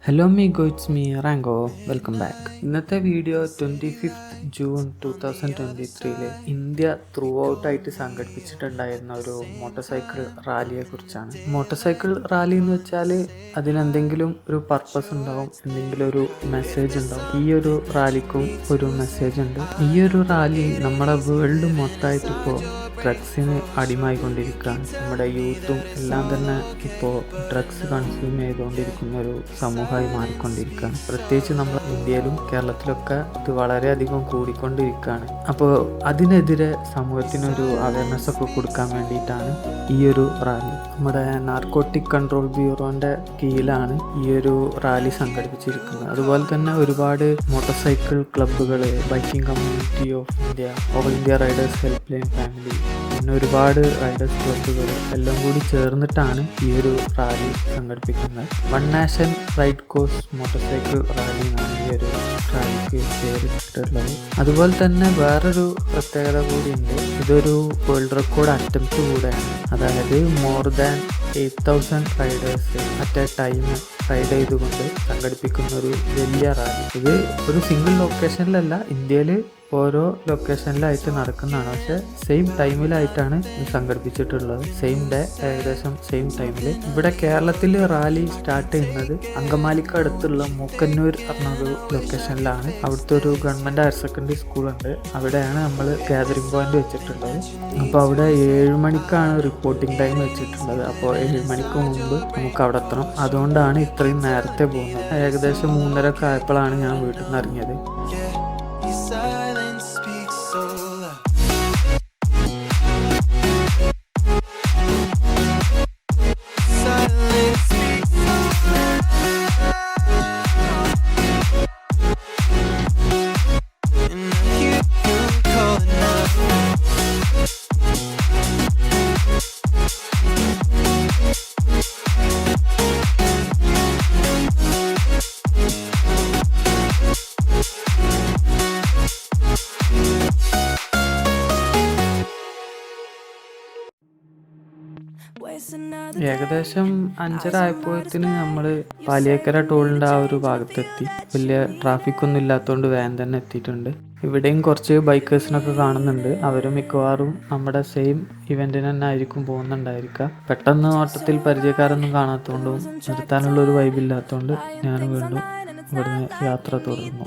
Hello മീഗോ, it's me Ranko. Welcome back. ഇന്നത്തെ video 25 June 2023 India ത്രൂ ഔട്ടായിട്ട് സംഘടിപ്പിച്ചിട്ടുണ്ടായിരുന്ന ഒരു മോട്ടോർ സൈക്കിൾ റാലിയെ കുറിച്ചാണ്. മോട്ടോർ സൈക്കിൾ റാലി എന്ന് വെച്ചാൽ അതിനെന്തെങ്കിലും ഒരു പർപ്പസ് ഉണ്ടാവും, എന്തെങ്കിലും ഒരു മെസ്സേജ് ഉണ്ടാവും. ഈ ഒരു റാലിക്കും ഒരു മെസ്സേജ് ഉണ്ട്. ഈ ഒരു റാലി നമ്മുടെ വേൾഡ് മൊത്തമായിട്ട് ഇപ്പോൾ ഡ്രഗ്സിന് അടിമായിക്കൊണ്ടിരിക്കുകയാണ്. നമ്മുടെ യൂത്തും എല്ലാം തന്നെ ഇപ്പോൾ ഡ്രഗ്സ് കൺസ്യൂം ചെയ്തുകൊണ്ടിരിക്കുന്ന ഒരു സമൂഹമായി മാറിക്കൊണ്ടിരിക്കുകയാണ്. പ്രത്യേകിച്ച് നമ്മുടെ ഇന്ത്യയിലും കേരളത്തിലൊക്കെ ഇത് വളരെയധികം കൂടിക്കൊണ്ടിരിക്കുകയാണ്. അപ്പോൾ അതിനെതിരെ സമൂഹത്തിനൊരു അവയർനെസ് ഒക്കെ കൊടുക്കാൻ വേണ്ടിയിട്ടാണ് ഈ ഒരു റാലി. നമ്മുടെ നാർക്കോട്ടിക് കൺട്രോൾ ബ്യൂറോന്റെ കീഴിലാണ് ഈ ഒരു റാലി സംഘടിപ്പിച്ചിരിക്കുന്നത്. അതുപോലെ തന്നെ ഒരുപാട് മോട്ടോർ സൈക്കിൾ ക്ലബ്ബുകൾ, biking community of India, all India Riders help line family, പിന്നെ ഒരുപാട് റൈഡേഴ്സ് ക്ലബ്ബുകൾ എല്ലാം കൂടി ചേർന്നിട്ടാണ് ഈ ഒരു റാലി സംഘടിപ്പിക്കുന്നത്. One nation ride course motor cycle rally എന്നാണ് ഈ ഒരു റാലിക്ക് പേരിട്ടിട്ടുള്ളത്. അതുപോലെ തന്നെ വേറൊരു പ്രത്യേകത കൂടിയുണ്ട്. ഇതൊരു വേൾഡ് റെക്കോർഡ് അറ്റംപ്റ്റ് കൂടെയാണ്. അതായത് more than 8,000 Riders at A time ride ചെയ്തുകൊണ്ട് സംഘടിപ്പിക്കുന്ന ഒരു വലിയ റാലി. ഇത് ഒരു സിംഗിൾ ലൊക്കേഷനിലല്ല, ഇന്ത്യയിൽ ഓരോ ലൊക്കേഷനിലായിട്ട് നടക്കുന്നതാണ്. പക്ഷെ സെയിം ടൈമിലായിട്ടാണ് സംഘടിപ്പിച്ചിട്ടുള്ളത്. സെയിം ഡേ, ഏകദേശം സെയിം ടൈമിൽ. ഇവിടെ കേരളത്തിൽ റാലി സ്റ്റാർട്ട് ചെയ്യുന്നത് അങ്കമാലിക്ക് അടുത്തുള്ള മൂക്കന്നൂർ പറഞ്ഞൊരു ലൊക്കേഷനിലാണ്. അവിടുത്തെ ഒരു ഗവൺമെൻറ് ഹയർ സെക്കൻഡറി സ്കൂളുണ്ട്. അവിടെയാണ് നമ്മൾ ഗാദറിംഗ് പോയിന്റ് വെച്ചിട്ടുള്ളത്. അപ്പോൾ അവിടെ 7 മണിക്കാണ് റിപ്പോർട്ടിംഗ് ടൈം വെച്ചിട്ടുള്ളത്. അപ്പോൾ 7 മണിക്ക് മുമ്പ് നമുക്ക് അവിടെ എത്തണം. അതുകൊണ്ടാണ് ഇത്രയും നേരത്തെ പോകുന്നത്. ഏകദേശം 3:30 ആയപ്പോഴാണ് ഞാൻ വീട്ടിൽ നിന്ന് ഇറങ്ങിയത്. ഏകദേശം 5:30 ആയപ്പോഴത്തിന് നമ്മൾ പാലിയേക്കര ടോളിൻ്റെ ആ ഒരു ഭാഗത്തെത്തി. വലിയ ട്രാഫിക് ഒന്നും ഇല്ലാത്തതുകൊണ്ട് വേഗം തന്നെ എത്തിയിട്ടുണ്ട്. ഇവിടെയും കുറച്ച് ബൈക്കേഴ്സിനൊക്കെ കാണുന്നുണ്ട്. അവരും മിക്കവാറും നമ്മുടെ സെയിം ഇവന്റിന് തന്നെ ആയിരിക്കും പോകുന്നുണ്ടായിരിക്കുക. പെട്ടെന്ന് ഓട്ടത്തിൽ പരിചയക്കാരൊന്നും കാണാത്തതുകൊണ്ടും നിർത്താനുള്ളൊരു വൈബില്ലാത്തതുകൊണ്ട് ഞാൻ വീണ്ടും ഇവിടുന്ന് യാത്ര തുടർന്നു.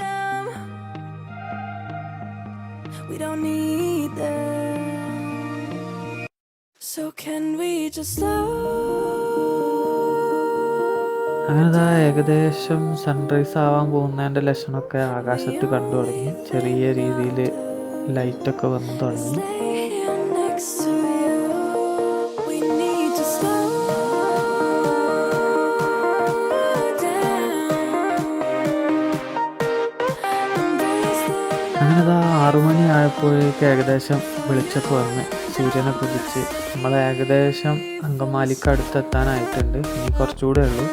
അങ്ങനെ ഏകദേശം സൺറൈസ് ആവാൻ പോകുന്നതിൻ്റെ ലക്ഷണമൊക്കെ ആകാശത്ത് കണ്ടു തുടങ്ങി. ചെറിയ രീതിയിൽ ലൈറ്റൊക്കെ വന്നു തുടങ്ങി. അങ്ങനെ 6 മണി ആയപ്പോഴേക്ക് ഏകദേശം വെളിച്ചൊക്കെ വന്ന് സൂര്യനെ കുതിച്ച് നമ്മൾ ഏകദേശം അങ്കമാലിക്ക് അടുത്തെത്താനായിട്ടുണ്ട്. ഇനി കുറച്ചുകൂടെ ഉള്ളൂ.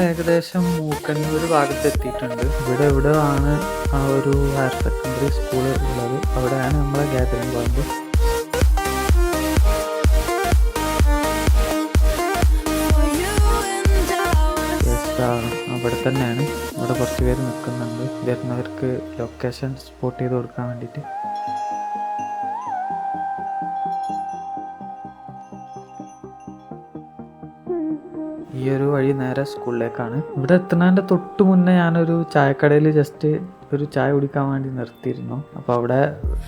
ഏകദേശം മൂക്കന്നൂർ ഭാഗത്തെത്തിയിട്ടുണ്ട്. ഇവിടെ ആണ് ആ ഒരു ഹയർ സെക്കൻഡറി സ്കൂൾ ഉള്ളത്. അവിടെയാണ് നമ്മളെ ഗാദറിംഗ് പോയിന്റ്. അവിടെ തന്നെയാണ്. ഇവിടെ കുറച്ച് പേര് നിൽക്കുന്നുണ്ട്, വരുന്നവർക്ക് ലൊക്കേഷൻ സ്പോട്ട് ചെയ്ത് കൊടുക്കാൻ വേണ്ടിയിട്ട്. ഈ ഒരു വഴി നേരെ സ്കൂളിലേക്കാണ്. ഇവിടെ എത്തുന്നതിൻ്റെ തൊട്ട് മുന്നേ ഞാനൊരു ചായക്കടയിൽ ജസ്റ്റ് ഒരു ചായ കുടിക്കാൻ വേണ്ടി നിർത്തിയിരുന്നു. അപ്പോൾ അവിടെ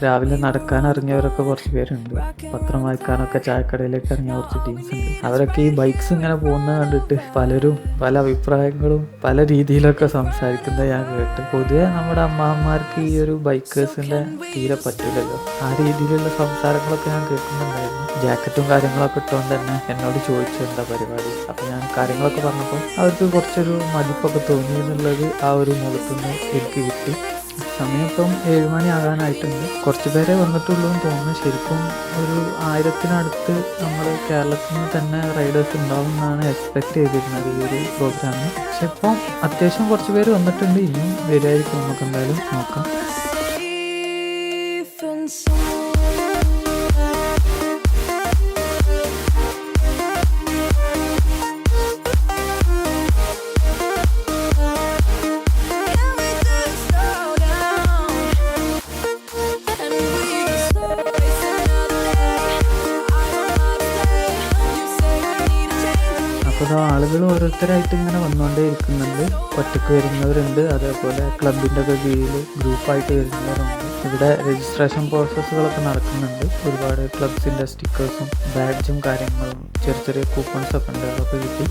രാവിലെ നടക്കാൻ ഇറങ്ങിയവരൊക്കെ കുറച്ച് പേരുണ്ട്. പത്രം വായിക്കാനൊക്കെ ചായക്കടയിലേക്ക് ഇറങ്ങിയ കുറച്ച് ടീംസ് ഉണ്ട്. അവരൊക്കെ ഈ ബൈക്സ് ഇങ്ങനെ പോകുന്നത് കണ്ടിട്ട് പലരും പല അഭിപ്രായങ്ങളും പല രീതിയിലൊക്കെ സംസാരിക്കുന്നത് ഞാൻ കേട്ട്. പൊതുവെ നമ്മുടെ അമ്മമാർക്ക് ഈ ഒരു ബൈക്കേഴ്സിൻ്റെ തീരെ പറ്റില്ലല്ലോ. ആ രീതിയിലുള്ള സംസാരങ്ങളൊക്കെ ഞാൻ കേൾക്കുന്നുണ്ടായിരുന്നു. ജാക്കറ്റും കാര്യങ്ങളൊക്കെ ഇട്ടുകൊണ്ട് തന്നെ എന്നോട് ചോദിച്ചു എന്താ പരിപാടി. അപ്പോൾ ഞാൻ കാര്യങ്ങളൊക്കെ പറഞ്ഞപ്പോൾ അവർക്ക് കുറച്ചൊരു മതിപ്പൊക്കെ തോന്നി എന്നുള്ളത് ആ ഒരു മുഖത്തുനിന്ന് എനിക്ക് കിട്ടി. സമയം ഇപ്പം 7 മണി ആകാനായിട്ടുണ്ട്. കുറച്ച് പേരെ വന്നിട്ടുള്ളൂ എന്ന് തോന്നുന്നു. ശരിക്കും ഒരു 1000-നടുത്ത് നമ്മൾ കേരളത്തിൽ നിന്ന് തന്നെ റൈഡേഴ്സ് ഉണ്ടാവും എന്നാണ് എക്സ്പെക്ട് ചെയ്തിരുന്നത് ഈ ഒരു പ്രോഗ്രാമിന്. പക്ഷെ ഇപ്പം അത്യാവശ്യം കുറച്ച് പേര് വന്നിട്ടുണ്ട്. ഇനിയും വരുമായിരിക്കും, നമുക്ക് എന്തായാലും നോക്കാം. അപ്പോൾ ആളുകൾ ഓരോരുത്തരായിട്ട് ഇങ്ങനെ വന്നുകൊണ്ടേ ഇരിക്കുന്നുണ്ട്. ഒറ്റയ്ക്ക് വരുന്നവരുണ്ട്, അതേപോലെ ക്ലബിൻ്റെ ഒക്കെ കീഴിൽ ഗ്രൂപ്പായിട്ട് വരുന്നവരുണ്ട്. ഇവിടെ രജിസ്ട്രേഷൻ പ്രോസസ്സുകളൊക്കെ നടക്കുന്നുണ്ട്. ഒരുപാട് ക്ലബ്സിൻ്റെ സ്റ്റിക്കേഴ്സും ബാഡ്ജും കാര്യങ്ങളും ചെറിയ ചെറിയ കൂപ്പൺസൊക്കെ ഉണ്ട്, അതൊക്കെ കിട്ടി.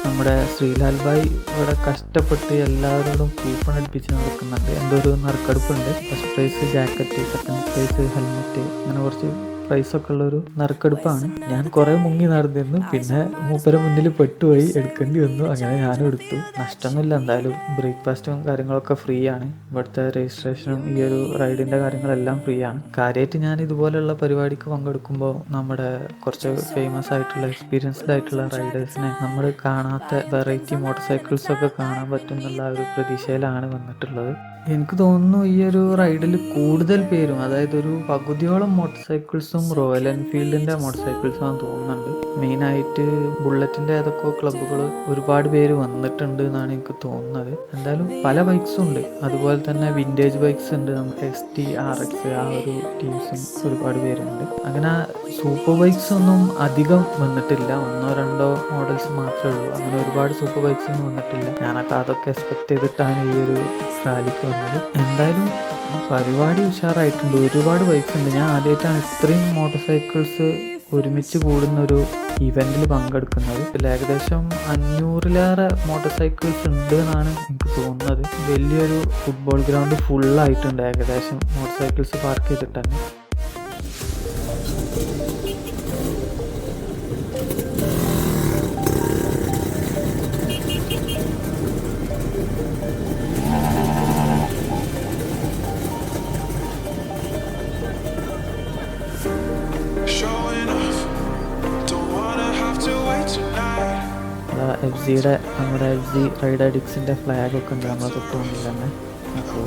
നമ്മുടെ ശ്രീലാൽ ഭായ് ഇവിടെ കഷ്ടപ്പെട്ട് എല്ലാവരോടും കൂപ്പൺ അടുപ്പിച്ച് നടക്കുന്നുണ്ട്. എന്തോ ഒരു നറുക്കെടുപ്പുണ്ട്. First prize jacket, second prize helmet, അങ്ങനെ കുറച്ച് പ്രൈസൊക്കെ ഉള്ളൊരു നറുക്കെടുപ്പാണ്. ഞാൻ കുറേ മുങ്ങി നടന്നിരുന്നു, പിന്നെ മൂപ്പരെ മുന്നിൽ പെട്ടുപോയി, എടുക്കേണ്ടി വന്നു. അങ്ങനെ ഞാനും എടുത്തു. നഷ്ടമൊന്നുമില്ല. എന്തായാലും ബ്രേക്ക്ഫാസ്റ്റും കാര്യങ്ങളൊക്കെ ഫ്രീ ആണ്. ഇവിടുത്തെ രജിസ്ട്രേഷനും ഈ ഒരു റൈഡിൻ്റെ കാര്യങ്ങളെല്ലാം ഫ്രീ ആണ്. കാര്യമായിട്ട് ഞാൻ ഇതുപോലെയുള്ള പരിപാടിക്ക് പങ്കെടുക്കുമ്പോൾ നമ്മുടെ കുറച്ച് ഫേമസ് ആയിട്ടുള്ള എക്സ്പീരിയൻസ്ഡ് ആയിട്ടുള്ള റൈഡേഴ്സിനെ നമ്മൾ കാണാത്ത വെറൈറ്റി മോട്ടോർ സൈക്കിൾസൊക്കെ കാണാൻ പറ്റും എന്നുള്ള ഒരു പ്രതീക്ഷയിലാണ് വന്നിട്ടുള്ളത്. എനിക്ക് തോന്നുന്നു ഈ ഒരു റൈഡിൽ കൂടുതൽ പേരും, അതായത് ഒരു പകുതിയോളം മോട്ടോർ സൈക്കിൾസും റോയൽ എൻഫീൽഡിൻ്റെ മോട്ടോർ സൈക്കിൾസാണെന്ന് തോന്നുന്നുണ്ട്. മെയിനായിട്ട് ബുള്ളറ്റിൻ്റെ ഏതൊക്കെ ക്ലബ്ബുകൾ ഒരുപാട് പേര് വന്നിട്ടുണ്ട് എന്നാണ് എനിക്ക് തോന്നുന്നത്. എന്തായാലും പല ബൈക്സും ഉണ്ട്. അതുപോലെ തന്നെ വിൻറ്റേജ് ബൈക്സ് ഉണ്ട്. നമുക്ക് ST RX ആ ഒരു ടീംസും ഒരുപാട് പേരുണ്ട്. അങ്ങനെ സൂപ്പർ ബൈക്സ് ഒന്നും അധികം വന്നിട്ടില്ല. 1-2 മോഡൽസ് മാത്രമേ ഉള്ളൂ. അങ്ങനെ ഒരുപാട് സൂപ്പർ ബൈക്സ് ഒന്നും വന്നിട്ടില്ല. ഞാനൊക്കെ അതൊക്കെ എക്സ്പെക്ട് ചെയ്തിട്ടാണ് ഈ ഒരു റാലിക്ക് വന്നത്. എന്തായാലും പരിപാടി ഉഷാറായിട്ടുണ്ട്. ഒരുപാട് ബൈക്സ് ഉണ്ട്. ഞാൻ ആദ്യമായിട്ടാണ് ഇത്രയും മോട്ടോർ സൈക്കിൾസ് ഒരുമിച്ച് കൂടുന്നൊരു ഇവൻറ്റിൽ പങ്കെടുക്കുന്നത്. ഏകദേശം 500-ലേറെ മോട്ടോർ സൈക്കിൾസ് ഉണ്ട് എന്നാണ് എനിക്ക് തോന്നുന്നത്. വലിയൊരു ഫുട്ബോൾ ഗ്രൗണ്ട് ഫുള്ളായിട്ടുണ്ട് ഏകദേശം മോട്ടോർ സൈക്കിൾസ് പാർക്ക് ചെയ്തിട്ട് തന്നെ. FZയുടെ നമ്മുടെ FZ റൈഡ് അഡിക്സിൻ്റെ ഫ്ലാഗൊക്കെ ഉണ്ട് നമ്മളെ തൊട്ട് മുന്നിൽ തന്നെ. അപ്പോൾ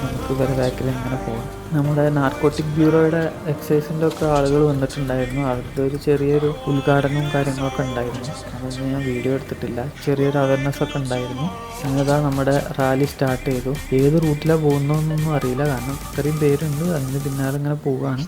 നമുക്ക് ഇവരെ ബാക്കിൽ ഇങ്ങനെ പോകാം. നമ്മുടെ നാർക്കോട്ടിക് ബ്യൂറോയുടെ എക്സൈസിൻ്റെ ഒക്കെ ആളുകൾ വന്നിട്ടുണ്ടായിരുന്നു. അവരുടെ ഒരു ചെറിയൊരു ഉദ്ഘാടനവും കാര്യങ്ങളൊക്കെ ഉണ്ടായിരുന്നു. അതൊന്നും ഞാൻ വീഡിയോ എടുത്തിട്ടില്ല. ചെറിയൊരു അവയർനെസ് ഒക്കെ ഉണ്ടായിരുന്നു. അങ്ങനെതാ നമ്മുടെ റാലി സ്റ്റാർട്ട് ചെയ്തു. ഏത് റൂട്ടിലാണ് പോകുന്നതെന്നൊന്നും അറിയില്ല, കാരണം ഇത്രയും പേരുണ്ട്. അതിന് പിന്നാലെ ഇങ്ങനെ പോവുകയാണ്.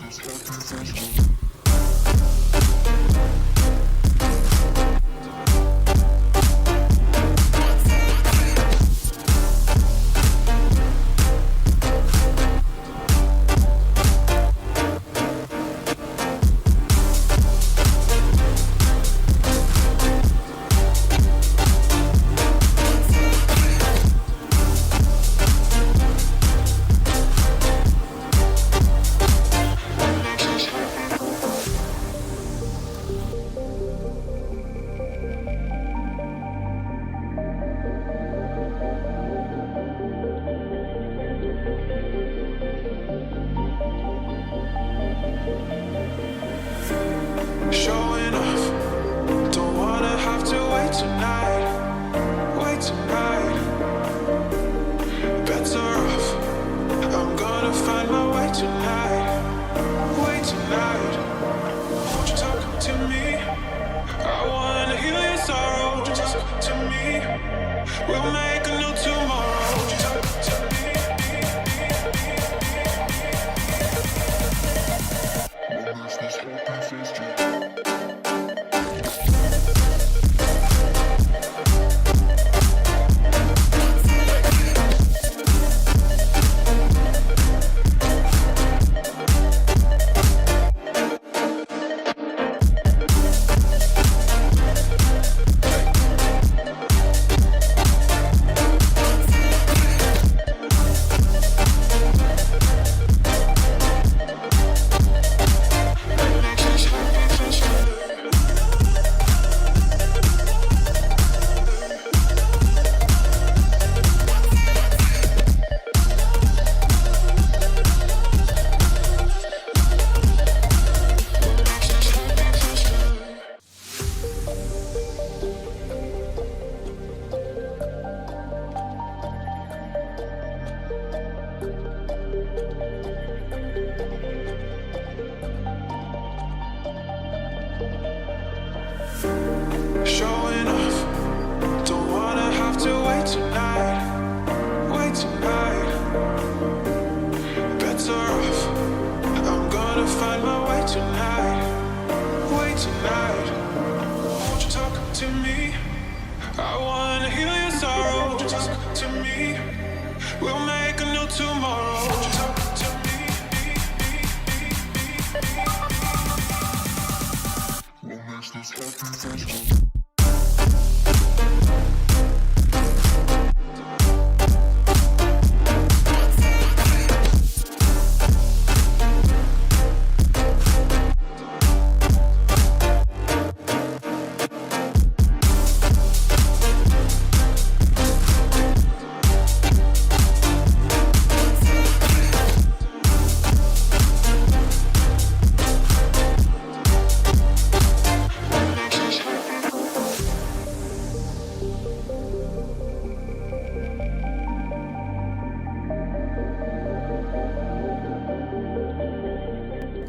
find my way tonight. Wait tonight. Won't you to me. I wanna heal your sorrow. Just talk to me. We'll make a new tomorrow. Just talk to me. What makes this happy?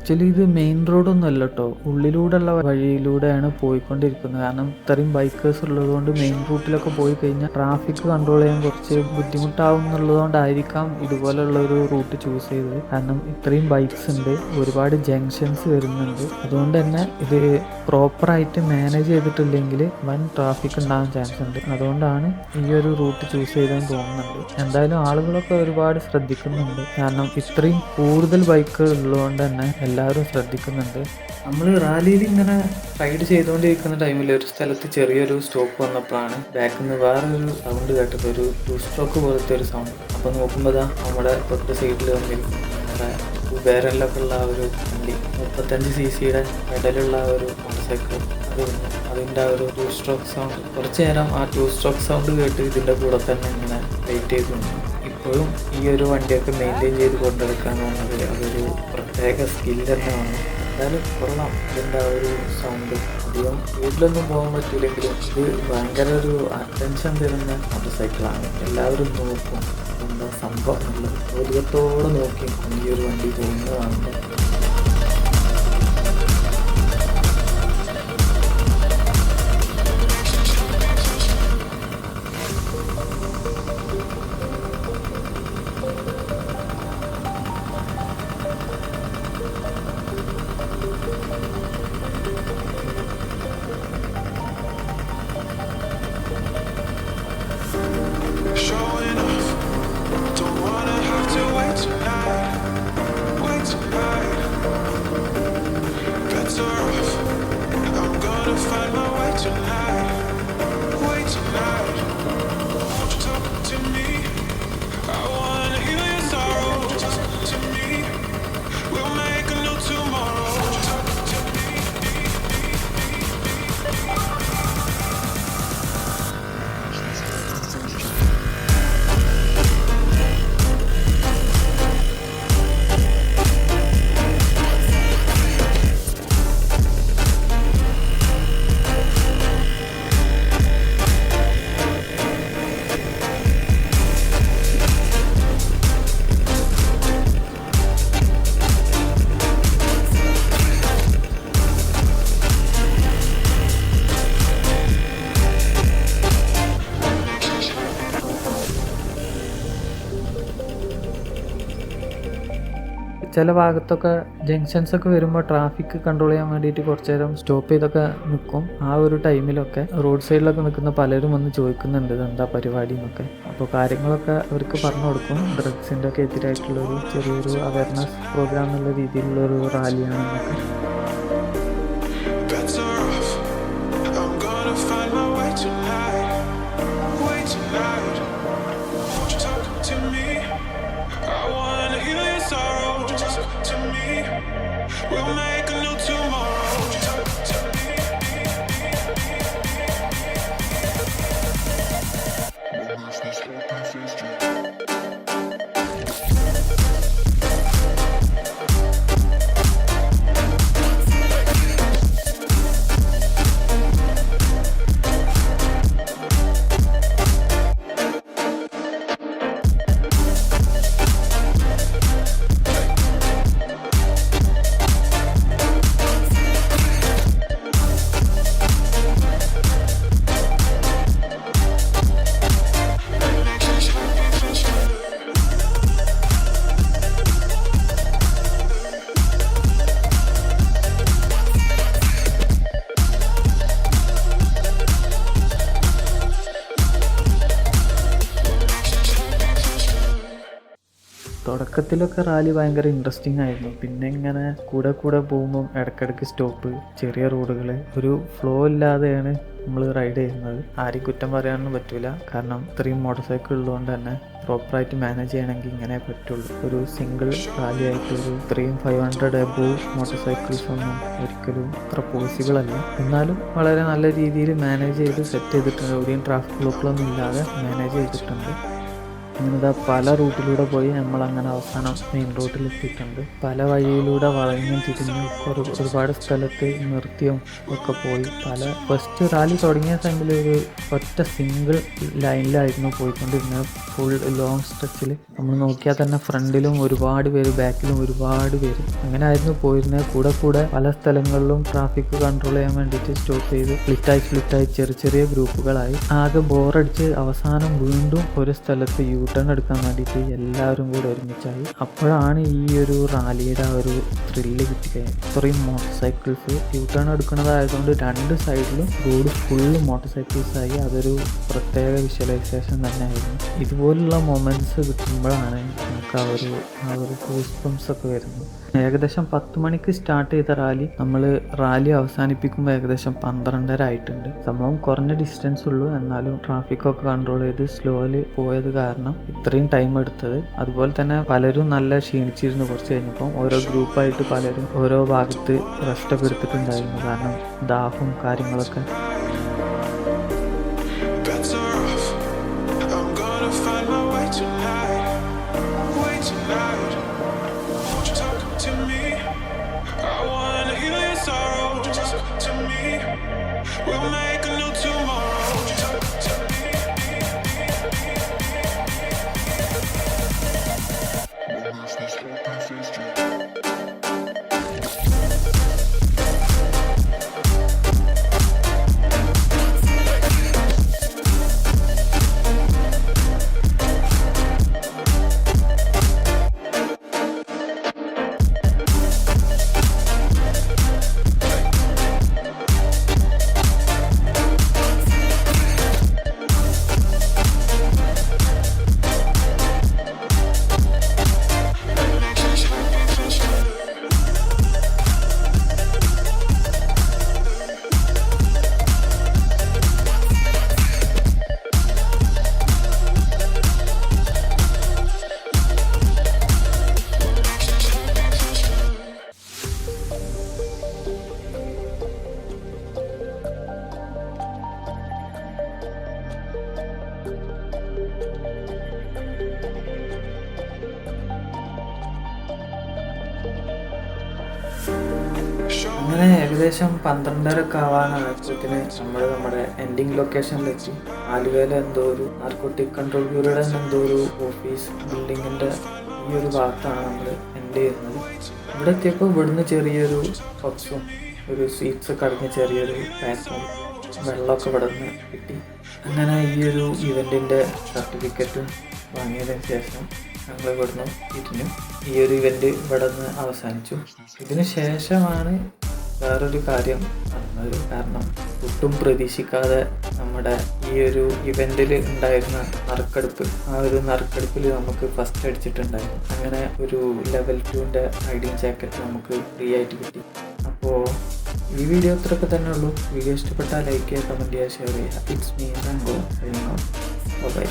Actually ഇത് main റോഡൊന്നും അല്ല കേട്ടോ, ഉള്ളിലൂടെയുള്ള വഴിയിലൂടെയാണ് പോയിക്കൊണ്ടിരിക്കുന്നത്. കാരണം ഇത്രയും bikers ഉള്ളതുകൊണ്ട് main റൂട്ടിലൊക്കെ പോയി കഴിഞ്ഞാൽ traffic control ചെയ്യാൻ കുറച്ച് ബുദ്ധിമുട്ടാവും എന്നുള്ളതുകൊണ്ടായിരിക്കാം ഇതുപോലുള്ള ഒരു റൂട്ട് ചൂസ് ചെയ്തത്. കാരണം ഇത്രയും ബൈക്സ് ഉണ്ട്, ഒരുപാട് ജംഗ്ഷൻസ് വരുന്നുണ്ട്. അതുകൊണ്ട് തന്നെ ഇത് പ്രോപ്പറായിട്ട് മാനേജ് ചെയ്തിട്ടില്ലെങ്കിൽ വൻ ട്രാഫിക് ഉണ്ടാകാൻ ചാൻസ് ഉണ്ട്. അതുകൊണ്ടാണ് ഈ ഒരു റൂട്ട് ചൂസ് ചെയ്തെന്ന് തോന്നുന്നുണ്ട്. എന്തായാലും ആളുകളൊക്കെ ഒരുപാട് ശ്രദ്ധിക്കുന്നുണ്ട്, കാരണം ഇത്രയും കൂടുതൽ ബൈക്കുകൾ ഉള്ളതുകൊണ്ട് തന്നെ എല്ലാവരും ശ്രദ്ധിക്കുന്നുണ്ട്. നമ്മൾ റാലിയിൽ ഇങ്ങനെ റൈഡ് ചെയ്തുകൊണ്ടിരിക്കുന്ന ടൈമിൽ ഒരു സ്ഥലത്ത് ചെറിയൊരു സ്റ്റോപ്പ് വന്നപ്പോഴാണ് ബാക്കിൽ നിന്ന് വേറൊരു സൗണ്ട് കേട്ടത്, ഒരു ടൂ സ്ട്രോക്ക് പോലത്തെ ഒരു സൗണ്ട്. അപ്പോൾ നോക്കുമ്പോൾ നമ്മുടെ തൊട്ട് സൈഡിൽ വന്നിരിക്കും നമ്മുടെ വേറെല്ലൊക്കെ ഉള്ള ഒരു വണ്ടി, 35 cc പെഡലുള്ള ഒരു മോട്ടോർ സൈക്കിൾ. അത് അതിൻ്റെ ആ ഒരു ടൂ സ്ട്രോക്ക് സൗണ്ട്, കുറച്ച് നേരം ആ ടൂ സ്ട്രോക്ക് സൗണ്ട് കേട്ട് ഇതിൻ്റെ കൂടെ തന്നെ ഇങ്ങനെ വെയിറ്റ് ചെയ്ത് നിന്നു. ഇപ്പോഴും ഈ ഒരു വണ്ടിയൊക്കെ മെയിൻറ്റെയിൻ ചെയ്ത് കൊണ്ടെടുക്കാൻ പറഞ്ഞത് അതൊരു പ്രത്യേക സ്കിൽ തന്നെയാണ്. എന്തായാലും കൊള്ളാം ഇതിൻ്റെ ആ ഒരു സൗണ്ട്. അധികം വീട്ടിലൊന്നും പോകാൻ പറ്റില്ലെങ്കിലും ഇത് ഭയങ്കര ഒരു അറ്റൻഷൻ തരുന്ന മോട്ടോർ സൈക്കിളാണ്. എല്ലാവരും നോക്കും എന്താ സംഭവം എന്നുള്ളത്, കൗതുകത്തോടെ നോക്കി ഈ ഒരു വണ്ടി പോകുന്നതാണ്. ചില ഭാഗത്തൊക്കെ ജംഗ്ഷൻസൊക്കെ വരുമ്പോൾ ട്രാഫിക് കൺട്രോൾ ചെയ്യാൻ വേണ്ടിയിട്ട് കുറച്ച് നേരം സ്റ്റോപ്പ് ചെയ്തൊക്കെ നിൽക്കും. ആ ഒരു ടൈമിലൊക്കെ റോഡ് സൈഡിലൊക്കെ നിൽക്കുന്ന പലരും വന്ന് ചോദിക്കുന്നുണ്ട് എന്താ പരിപാടി എന്നൊക്കെ. അപ്പോൾ കാര്യങ്ങളൊക്കെ അവർക്ക് പറഞ്ഞു കൊടുക്കും. ഡ്രഗ്സിൻ്റെ ഒക്കെ എതിരായിട്ടുള്ളൊരു ചെറിയൊരു അവയർനെസ് പ്രോഗ്രാം എന്നുള്ള രീതിയിലുള്ളൊരു റാലിയാണെന്നൊക്കെ. We'll make a new tomorrow. തുടക്കത്തിലൊക്കെ റാലി ഭയങ്കര ഇൻട്രസ്റ്റിംഗ് ആയിരുന്നു. പിന്നെ ഇങ്ങനെ കൂടെ പോകുമ്പോൾ ഇടയ്ക്കിടയ്ക്ക് സ്റ്റോപ്പ്, ചെറിയ റോഡുകൾ, ഒരു ഫ്ലോ ഇല്ലാതെയാണ് നമ്മൾ റൈഡ് ചെയ്യുന്നത്. ആരും കുറ്റം പറയാനൊന്നും പറ്റില്ല, കാരണം ഇത്രയും മോട്ടോർ സൈക്കിൾ ഉള്ളതുകൊണ്ട് തന്നെ പ്രോപ്പറായിട്ട് മാനേജ് ചെയ്യണമെങ്കിൽ ഇങ്ങനെ പറ്റുള്ളൂ. ഒരു സിംഗിൾ റാലി ആയിട്ട് ഒരു 500 എബോവ് മോട്ടോർ സൈക്കിൾസ് ഒന്നും ഒരിക്കലും അത്ര പോസിബിൾ അല്ല. എന്നാലും വളരെ നല്ല രീതിയിൽ മാനേജ് ചെയ്ത് സെറ്റ് ചെയ്തിട്ടുണ്ട്. എവിടെയും ട്രാഫിക് ബ്ലോക്കുകളൊന്നും ഇല്ലാതെ മാനേജ് ചെയ്തിട്ടുണ്ട്. അങ്ങനെ പല റൂട്ടിലൂടെ പോയി നമ്മളങ്ങനെ അവസാനം മെയിൻ റോഡിലെത്തിയിട്ടുണ്ട്. പല വഴിയിലൂടെ വളഞ്ഞും തിരിഞ്ഞും ഒരുപാട് സ്ഥലത്ത് നിർത്തിയും ഒക്കെ പോയി. ഫസ്റ്റ് റാലി തുടങ്ങിയ ടൈമിൽ ഒരു ഒറ്റ സിംഗിൾ ലൈനിലായിരുന്നു പോയിക്കൊണ്ടിരുന്നത്. ഫുൾ ലോങ് സ്ട്രെച്ചിൽ നമ്മൾ നോക്കിയാൽ തന്നെ ഫ്രണ്ടിലും ഒരുപാട് പേര്, ബാക്കിലും ഒരുപാട് പേര്, അങ്ങനെ ആയിരുന്നു പോയിരുന്നത്. കൂടെ പല സ്ഥലങ്ങളിലും ട്രാഫിക് കൺട്രോൾ ചെയ്യാൻ വേണ്ടിയിട്ട് സ്റ്റോപ്പ് ചെയ്ത് സ്പ്ലിറ്റായി ചെറിയ ഗ്രൂപ്പുകളായി. ആകെ ബോറടിച്ച് അവസാനം വീണ്ടും ഒരു സ്ഥലത്ത് ടേൺ എടുക്കാൻ വേണ്ടിയിട്ട് എല്ലാവരും കൂടെ ഒരുമിച്ചായി. അപ്പോഴാണ് ഈ ഒരു റാലിയുടെ ആ ഒരു ത്രില്ല് കിട്ടിയത്. ഇത്രയും മോട്ടോർ സൈക്കിൾസ് ടേൺ എടുക്കുന്നതായതുകൊണ്ട് രണ്ട് സൈഡിലും റോഡ് ഫുള്ള് മോട്ടോർ സൈക്കിൾസായി. അതൊരു പ്രത്യേക വിഷ്വലൈസേഷൻ തന്നെയായിരുന്നു. ഇതുപോലുള്ള മൊമെൻറ്റ്സ് കിട്ടുമ്പോഴാണ് നമുക്ക് ആ ഒരു ഗൂസ്ബംസ് ഒക്കെ വരുന്നത്. ഏകദേശം 10 മണിക്ക് സ്റ്റാർട്ട് ചെയ്ത നമ്മൾ റാലി അവസാനിപ്പിക്കുമ്പോൾ ഏകദേശം 12:30 ആയിട്ടുണ്ട്. സംഭവം കുറഞ്ഞ ഡിസ്റ്റൻസ് ഉള്ളൂ, എന്നാലും ട്രാഫിക്കൊക്കെ കൺട്രോൾ ചെയ്ത് സ്ലോയിൽ പോയത് കാരണം ഇത്രയും ടൈം എടുത്തത്. അതുപോലെ തന്നെ പലരും നല്ല ക്ഷീണിച്ചിരുന്നു. കുറച്ച് കഴിഞ്ഞപ്പം ഓരോ ഗ്രൂപ്പായിട്ട് പലരും ഓരോ ഭാഗത്ത് റെസ്റ്റൊക്കെ എടുത്തിട്ടുണ്ടായിരുന്നു, കാരണം ദാഹവും കാര്യങ്ങളൊക്കെ. We'll make a new tomorrow. അങ്ങനെ ഏകദേശം 12:30 ആവാനായപ്പോഴത്തേന് നമ്മുടെ എൻഡിങ് ലൊക്കേഷനിലെത്തി. ആലുവയിലെ എന്തോ ഒരു നാർക്കോട്ടിക് കൺട്രോൾ ബ്യൂറോയുടെ എന്തോ ഒരു ഓഫീസ് ബിൽഡിങ്ങിൻ്റെ ഈ ഒരു ഭാഗത്താണ് നമ്മൾ എൻഡ് ചെയ്യുന്നത്. ഇവിടെ എത്തിയപ്പോൾ ഇവിടുന്ന് ചെറിയൊരു പബ്സും ഒരു സ്വീറ്റ്സൊക്കെ അടങ്ങിയ ചെറിയൊരു പാക്കും വെള്ളമൊക്കെ ഇവിടെ നിന്ന് കിട്ടി. അങ്ങനെ ഈ ഒരു ഇവൻറ്റിൻ്റെ സർട്ടിഫിക്കറ്റും വാങ്ങിയതിന് ശേഷം ഞങ്ങൾ ഇവിടുന്ന് തിരിഞ്ഞു. ഈ ഒരു ഇവൻറ്റ് ഇവിടെ നിന്ന് അവസാനിച്ചു. ഇതിന് ശേഷമാണ് വേറൊരു കാര്യം നടന്നത്. കാരണം ഒട്ടും പ്രതീക്ഷിക്കാതെ നമ്മുടെ ഈ ഒരു ഇവൻറ്റിൽ ഉണ്ടായിരുന്ന നറുക്കെടുപ്പ്, ആ ഒരു നറുക്കെടുപ്പിൽ നമുക്ക് ഫസ്റ്റ് അടിച്ചിട്ടുണ്ടായിരുന്നു. അങ്ങനെ ഒരു ലെവൽ 2ൻ്റെ റൈഡിങ് ജാക്കറ്റ് നമുക്ക് ഫ്രീ ആയിട്ട് കിട്ടി. അപ്പോൾ ഈ വീഡിയോ ഇത്രയൊക്കെ തന്നെ ഉള്ളൂ. വീഡിയോ ഇഷ്ടപ്പെട്ടാൽ ലൈക്ക് ചെയ്യുക, കമൻറ്റ് ചെയ്യുക, ഷെയർ ചെയ്യുക. It's me Ranko. ബൈ.